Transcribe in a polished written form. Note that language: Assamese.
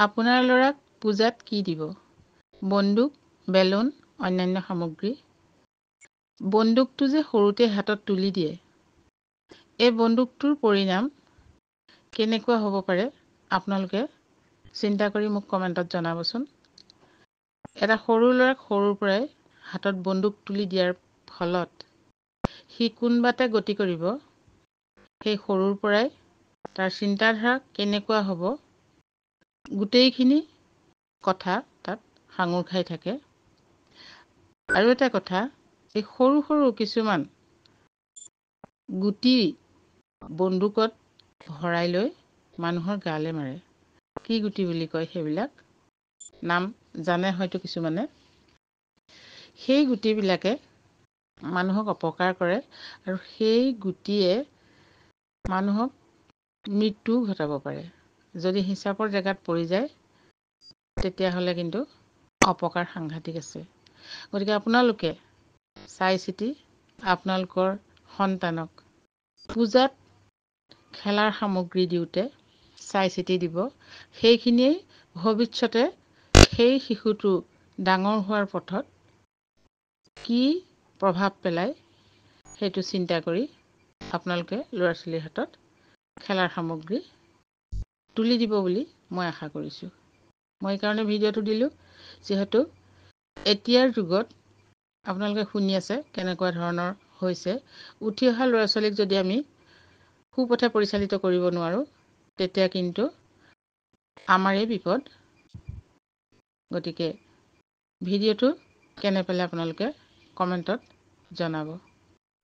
আপোনাৰ ল'ৰাক পূজাত কি দিব? বন্দুক, বেলুন, অন্যান্য সামগ্ৰী। বন্দুকটো যে সৰুতে হাতত তুলি দিয়ে, এই বন্দুকটোৰ পৰিণাম কেনেকুৱা হ'ব পাৰে আপোনালোকে চিন্তা কৰি মোক কমেণ্টত জনাবচোন। এটা সৰু ল'ৰাক সৰুৰ পৰাই হাতত বন্দুক তুলি দিয়াৰ ফলত সি কোনবাতে গতি কৰিব, সেই সৰুৰ পৰাই তাৰ চিন্তাধাৰা কেনেকুৱা হ'ব, গোটেইখিনি কথা তাত সাঙুৰ খাই থাকে। আৰু এটা কথা, এই সৰু সৰু কিছুমান গুটি বন্দুকত ভৰাই লৈ মানুহৰ গালে মাৰে। কি গুটি বুলি কয় সেইবিলাক? নাম জানে হয়তো কিছুমানে। সেই গুটিবিলাকে মানুহক অপকাৰ কৰে আৰু সেই গুটিয়ে মানুহক মৃত্যু ঘটাব পাৰে। যদি হিচাপৰ জেগাত পৰি যায় তেতিয়াহ'লে কিন্তু অপকাৰ সাংঘাতিক আছে। গতিকে আপোনালোকে চাই চিতি আপোনালোকৰ সন্তানক পূজাত খেলাৰ সামগ্ৰী দিওঁতে চাই চিতি দিব। সেইখিনিয়ে ভৱিষ্যতে সেই শিশুটো ডাঙৰ হোৱাৰ পথত কি প্ৰভাৱ পেলায় সেইটো চিন্তা কৰি আপোনালোকে ল'ৰা ছোৱালীৰ হাতত খেলাৰ সামগ্ৰী তুলি দিব বুলি মই আশা কৰিছোঁ। মই এইকাৰণে ভিডিঅ'টো দিলোঁ, যিহেতু এতিয়াৰ যুগত আপোনালোকে শুনি আছে কেনেকুৱা ধৰণৰ হৈছে। উঠি অহা ল'ৰা ছোৱালীক যদি আমি সুপথে পৰিচালিত কৰিব নোৱাৰোঁ তেতিয়া কিন্তু আমাৰেই বিপদ। গতিকে ভিডিঅ'টো কেনে পালে আপোনালোকে কমেণ্টত জনাব।